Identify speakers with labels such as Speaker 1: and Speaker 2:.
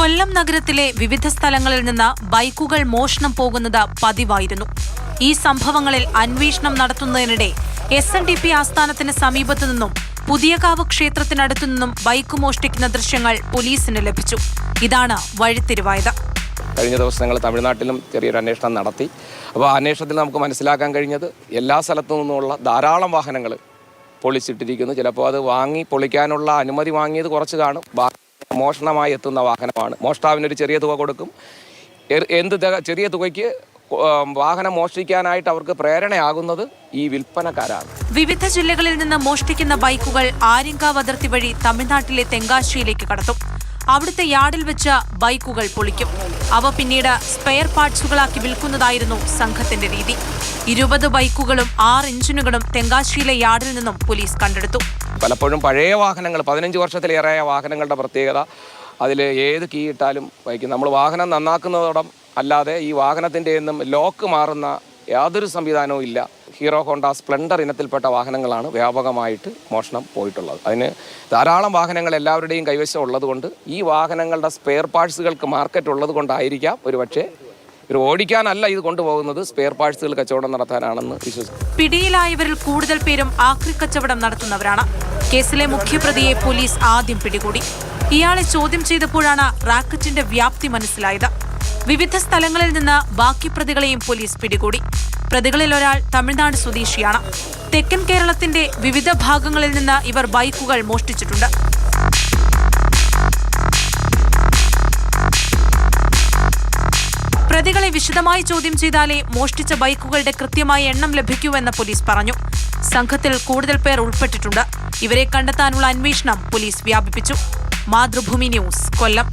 Speaker 1: കൊല്ലം നഗരത്തിലെ വിവിധ സ്ഥലങ്ങളിൽ നിന്ന് ബൈക്കുകൾ മോഷണം പോകുന്നത് പതിവായിരുന്നു. ഈ സംഭവങ്ങളിൽ അന്വേഷണം നടത്തുന്നതിനിടെ SNDP ആസ്ഥാനത്തിന് സമീപത്തു നിന്നും പുതിയകാവ് ക്ഷേത്രത്തിനടുത്തു നിന്നും ബൈക്ക് മോഷ്ടിക്കുന്ന ദൃശ്യങ്ങൾ പോലീസിന് ലഭിച്ചു. ഇതാണ് വഴിത്തിരിവായത്.
Speaker 2: കഴിഞ്ഞ ദിവസങ്ങൾ തമിഴ്നാട്ടിലും ചെറിയൊരു അന്വേഷണം നടത്തി. അപ്പോൾ ആ അന്വേഷണത്തിൽ നമുക്ക് മനസ്സിലാക്കാൻ കഴിഞ്ഞത് എല്ലാ സ്ഥലത്തു നിന്നുമുള്ള ധാരാളം വാഹനങ്ങൾ പൊളിച്ചിട്ടിരിക്കുന്നു. ചിലപ്പോൾ അത് വാങ്ങി പൊളിക്കാനുള്ള അനുമതി വാങ്ങിയത് കുറച്ച് കാണും. മോഷണമായി എത്തുന്ന വാഹനമാണ്. മോഷ്ടാവിനൊരു ചെറിയ തുക കൊടുക്കും. ചെറിയ തുകയ്ക്ക് വാഹനം മോഷ്ടിക്കാനായിട്ട് അവർക്ക് പ്രേരണയാകുന്നത് ഈ വിൽപ്പനക്കാരാണ്.
Speaker 1: വിവിധ ജില്ലകളിൽ നിന്ന് മോഷ്ടിക്കുന്ന ബൈക്കുകൾ ആര്യങ്കാവ് അതിർത്തി വഴി തമിഴ്നാട്ടിലെ തെങ്കാശിയിലേക്ക് കടത്തും. അവിടുത്തെ യാർഡിൽ വെച്ച് ബൈക്കുകൾ പൊളിക്കും. അവ പിന്നീട് സ്പെയർ പാർട്സുകളാക്കി വിൽക്കുന്നതായിരുന്നു സംഘത്തിന്റെ രീതി. 20 ബൈക്കുകളും 6 എഞ്ചിനുകളും തെങ്കാശിയിലെ യാർഡിൽ നിന്നും പോലീസ് കണ്ടെടുത്തു.
Speaker 2: പലപ്പോഴും പഴയ വാഹനങ്ങൾ, 15 വർഷത്തിലേറെ വാഹനങ്ങളുടെ പ്രത്യേകത, അതിൽ ഏത് കീ ഇട്ടാലും വയ്ക്കും. നമ്മൾ വാഹനം നന്നാക്കുന്നതോടൊപ്പം അല്ലാതെ ഈ വാഹനത്തിൻ്റെ ഒന്നും ലോക്ക് മാറുന്ന യാതൊരു സംവിധാനവും ഇല്ല. ഹീറോ ഹോണ്ട സ്പ്ലെൻഡർ ഇനത്തിൽപ്പെട്ട വാഹനങ്ങളാണ് വ്യാപകമായിട്ട് മോഷണം പോയിട്ടുള്ളത്. അതിന് ധാരാളം വാഹനങ്ങൾ എല്ലാവരുടെയും കൈവശം ഉള്ളതുകൊണ്ട് ഈ വാഹനങ്ങളുടെ സ്പെയർ പാർട്സുകൾക്ക് മാർക്കറ്റ് ഉള്ളത് കൊണ്ടായിരിക്കാം ഒരുപക്ഷെ ഇവർ ഓടിക്കാനല്ല ഇത് കൊണ്ടുപോകുന്നത്, സ്പെയർ പാർട്സുകൾ കച്ചവടം നടത്താനാണെന്ന് വിശ്വസിക്കുന്നു.
Speaker 1: പിടിയിലായവരിൽ കൂടുതൽ പേരും ആക്രി കച്ചവടം നടത്തുന്നവരാണ്. കേസിലെ മുഖ്യപ്രതിയെ പോലീസ് ആദ്യം പിടികൂടി. ഇയാളെ ചോദ്യം ചെയ്തപ്പോഴാണ് റാക്കറ്റിന്റെ വ്യാപ്തി മനസ്സിലായത്. വിവിധ സ്ഥലങ്ങളിൽ നിന്ന് ബാക്കി പ്രതികളെയും പോലീസ് പിടികൂടി. പ്രതികളിൽ ഒരാൾ തമിഴ്നാട് സ്വദേശിയാണ്. തെക്കൻ കേരളത്തിന്റെ വിവിധ ഭാഗങ്ങളിൽ നിന്ന് ഇവർ ബൈക്കുകൾ മോഷ്ടിച്ചിട്ടുണ്ട്. പ്രതികളെ വിശദമായി ചോദ്യം ചെയ്താലേ മോഷ്ടിച്ച ബൈക്കുകളുടെ കൃത്യമായ എണ്ണം ലഭിക്കൂവെന്ന് പോലീസ് പറഞ്ഞു. സംഘത്തിൽ കൂടുതൽ പേർ ഉൾപ്പെട്ടിട്ടുണ്ട്. ഇവരെ കണ്ടെത്താനുള്ള അന്വേഷണം പോലീസ് വ്യാപിപ്പിച്ചു. മാതൃഭൂമി ന്യൂസ്, കൊല്ലം.